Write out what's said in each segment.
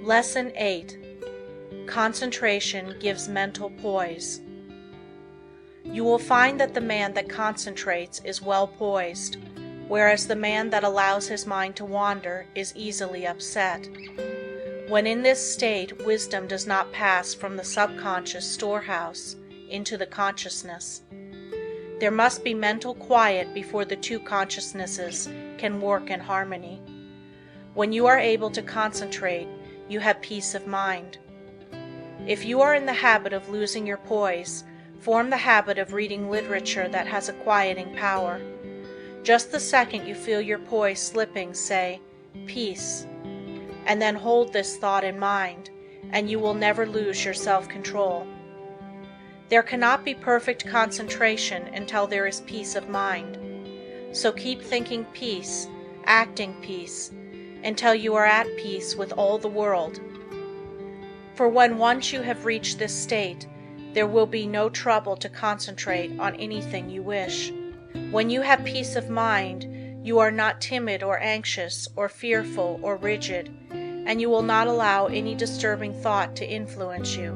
Lesson 8. Concentration gives mental poise. You will find that the man that concentrates is well poised, whereas the man that allows his mind to wander is easily upset. When in this state, wisdom does not pass from the subconscious storehouse into the consciousness. There must be mental quiet before the two consciousnesses can work in harmony. When you are able to concentrate, you have peace of mind. If you are in the habit of losing your poise, form the habit of reading literature that has a quieting power. Just the second you feel your poise slipping, say, "Peace," and then hold this thought in mind, and you will never lose your self-control. There cannot be perfect concentration until there is peace of mind. So keep thinking peace, acting peace, until you are at peace with all the world. For when once you have reached this state, there will be no trouble to concentrate on anything you wish. When you have peace of mind, you are not timid or anxious or fearful or rigid, and you will not allow any disturbing thought to influence you.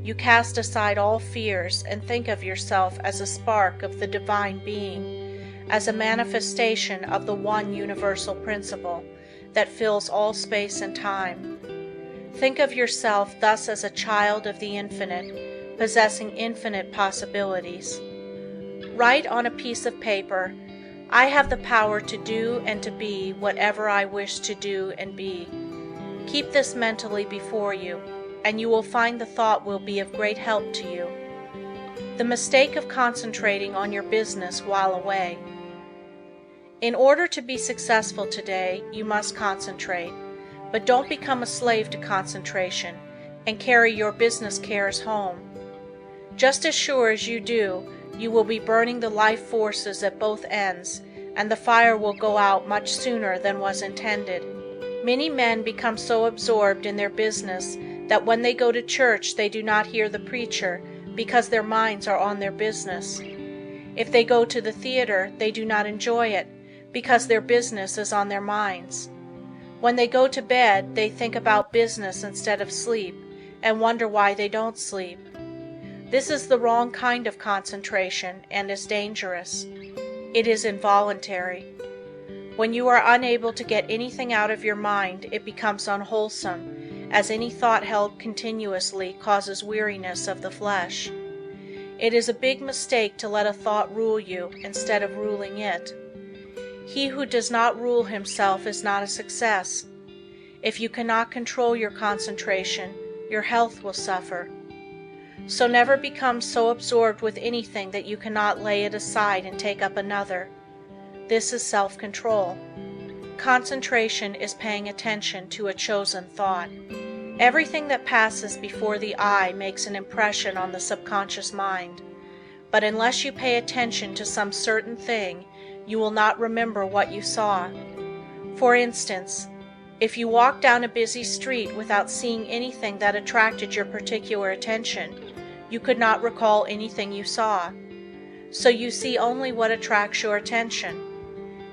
You cast aside all fears and think of yourself as a spark of the Divine Being, as a manifestation of the one universal principle that fills all space and time. Think of yourself thus as a child of the infinite, possessing infinite possibilities. Write on a piece of paper, "I have the power to do and to be whatever I wish to do and be." Keep this mentally before you, and you will find the thought will be of great help to you. The mistake of concentrating on your business while away. In order to be successful today, you must concentrate, but don't become a slave to concentration and carry your business cares home. Just as sure as you do, you will be burning the life forces at both ends, and the fire will go out much sooner than was intended. Many men become so absorbed in their business that when they go to church they do not hear the preacher because their minds are on their business. If they go to the theater, they do not enjoy it because their business is on their minds. When they go to bed, they think about business instead of sleep and wonder why they don't sleep. This is the wrong kind of concentration and is dangerous. It is involuntary. When you are unable to get anything out of your mind, it becomes unwholesome, as any thought held continuously causes weariness of the flesh. It is a big mistake to let a thought rule you instead of ruling it. He who does not rule himself is not a success. If you cannot control your concentration, your health will suffer. So never become so absorbed with anything that you cannot lay it aside and take up another. This is self-control. Concentration is paying attention to a chosen thought. Everything that passes before the eye makes an impression on the subconscious mind, but unless you pay attention to some certain thing, you will not remember what you saw. For instance, if you walk down a busy street without seeing anything that attracted your particular attention, you could not recall anything you saw. So you see only what attracts your attention.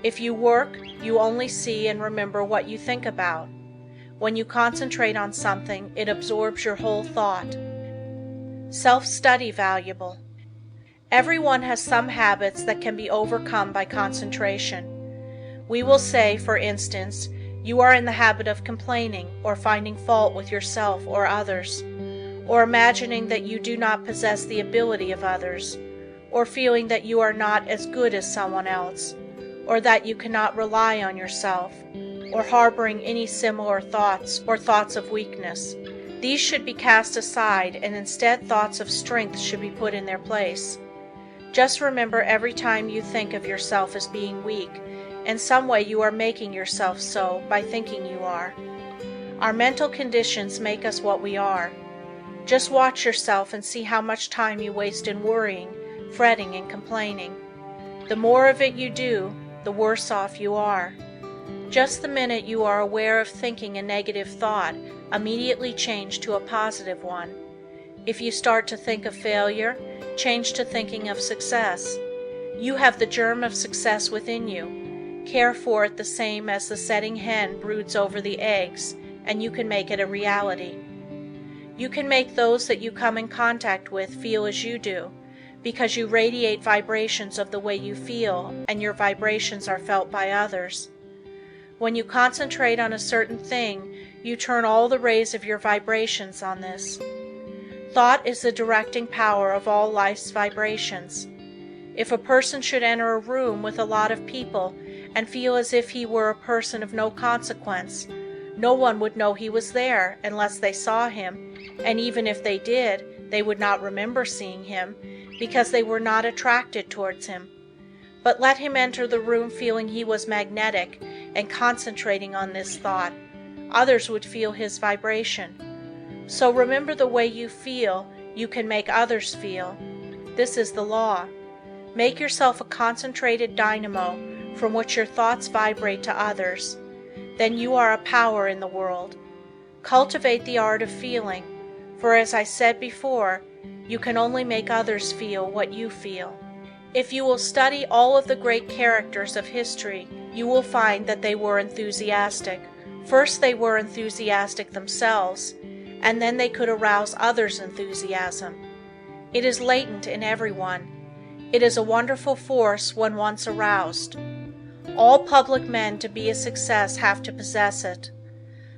If you work, you only see and remember what you think about. When you concentrate on something, it absorbs your whole thought. Self-study valuable. Everyone has some habits that can be overcome by concentration. We will say, for instance, you are in the habit of complaining or finding fault with yourself or others, or imagining that you do not possess the ability of others, or feeling that you are not as good as someone else, or that you cannot rely on yourself, or harboring any similar thoughts or thoughts of weakness. These should be cast aside, and instead thoughts of strength should be put in their place. Just remember every time you think of yourself as being weak, in some way you are making yourself so by thinking you are. Our mental conditions make us what we are. Just watch yourself and see how much time you waste in worrying, fretting, and complaining. The more of it you do, the worse off you are. Just the minute you are aware of thinking a negative thought, immediately change to a positive one. If you start to think of failure, change to thinking of success. You have the germ of success within you. Care for it the same as the setting hen broods over the eggs and you can make it a reality. You can make those that you come in contact with feel as you do, because you radiate vibrations of the way you feel, and your vibrations are felt by others. When you concentrate on a certain thing, you turn all the rays of your vibrations on this. Thought is the directing power of all life's vibrations. If a person should enter a room with a lot of people and feel as if he were a person of no consequence, no one would know he was there unless they saw him, and even if they did, they would not remember seeing him, because they were not attracted towards him. But let him enter the room feeling he was magnetic and concentrating on this thought, others would feel his vibration. So remember, the way you feel, you can make others feel. This is the law. Make yourself a concentrated dynamo from which your thoughts vibrate to others. Then you are a power in the world. Cultivate the art of feeling, for as I said before, you can only make others feel what you feel. If you will study all of the great characters of history, you will find that they were enthusiastic. First they were enthusiastic themselves, and then they could arouse others' enthusiasm. It is latent in everyone. It is a wonderful force when once aroused. All public men to be a success have to possess it.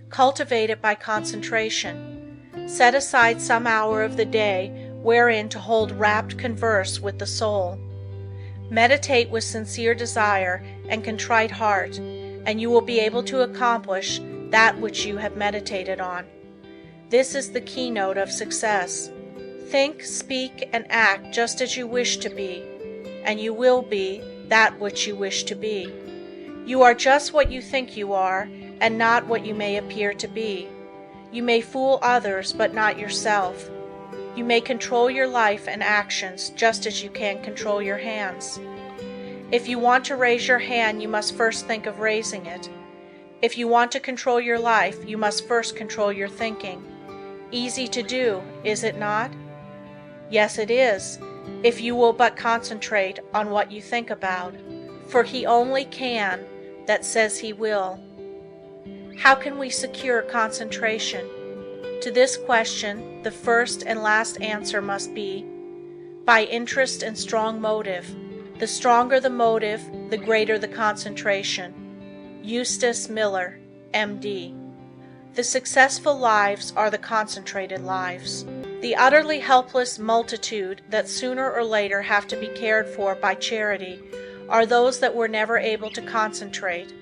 Cultivate it by concentration. Set aside some hour of the day wherein to hold rapt converse with the soul. Meditate with sincere desire and contrite heart, and you will be able to accomplish that which you have meditated on. This is the keynote of success. Think, speak, and act just as you wish to be, and you will be that which you wish to be. You are just what you think you are, and not what you may appear to be. You may fool others, but not yourself. You may control your life and actions just as you can control your hands. If you want to raise your hand, you must first think of raising it. If you want to control your life, you must first control your thinking. Easy to do, is it not? Yes, it is, if you will but concentrate on what you think about. For he only can that says he will. How can we secure concentration? To this question, the first and last answer must be, by interest and strong motive. The stronger the motive, the greater the concentration. Eustace Miller, M.D. The successful lives are the concentrated lives. The utterly helpless multitude that sooner or later have to be cared for by charity are those that were never able to concentrate,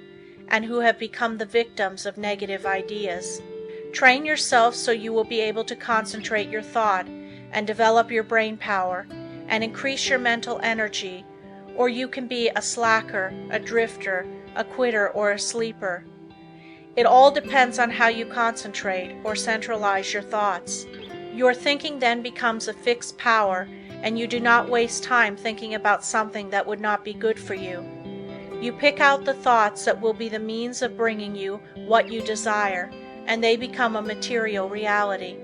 and who have become the victims of negative ideas. Train yourself so you will be able to concentrate your thought and develop your brain power and increase your mental energy, or you can be a slacker, a drifter, a quitter, or a sleeper. It all depends on how you concentrate or centralize your thoughts. Your thinking then becomes a fixed power, and you do not waste time thinking about something that would not be good for you. You pick out the thoughts that will be the means of bringing you what you desire, and they become a material reality.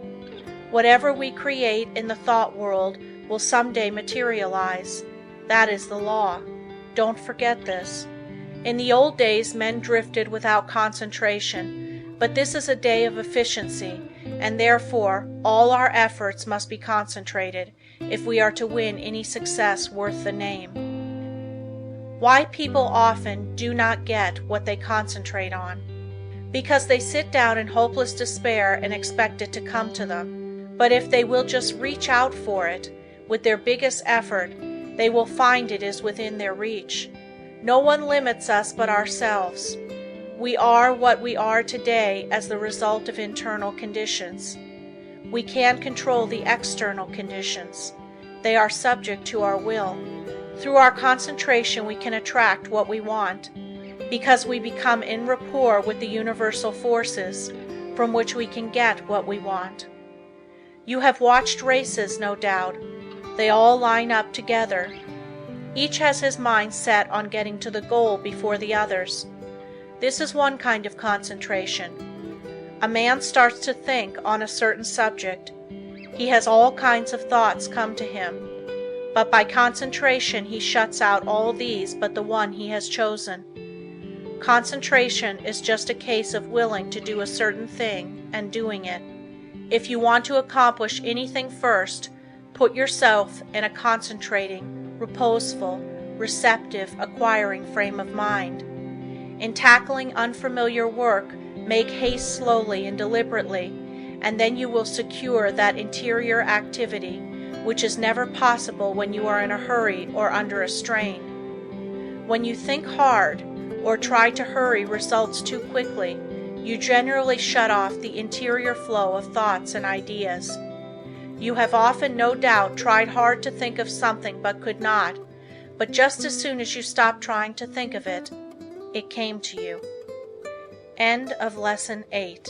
Whatever we create in the thought world will someday materialize. That is the law. Don't forget this. In the old days, men drifted without concentration, but this is a day of efficiency, and therefore all our efforts must be concentrated if we are to win any success worth the name. Why people often do not get what they concentrate on? Because they sit down in hopeless despair and expect it to come to them. But if they will just reach out for it with their biggest effort, they will find it is within their reach. No one limits us but ourselves. We are what we are today as the result of internal conditions. We can control the external conditions. They are subject to our will. Through our concentration we can attract what we want, because we become in rapport with the universal forces from which we can get what we want. You have watched races, no doubt. They all line up together. Each has his mind set on getting to the goal before the others. This is one kind of concentration. A man starts to think on a certain subject. He has all kinds of thoughts come to him, but by concentration he shuts out all these but the one he has chosen. Concentration is just a case of willing to do a certain thing and doing it. If you want to accomplish anything first, put yourself in a concentrating, reposeful, receptive, acquiring frame of mind. In tackling unfamiliar work, make haste slowly and deliberately, and then you will secure that interior activity which is never possible when you are in a hurry or under a strain. When you think hard or try to hurry results too quickly, you generally shut off the interior flow of thoughts and ideas. You have often, no doubt, tried hard to think of something but could not, but just as soon as you stopped trying to think of it, it came to you. End of Lesson 8.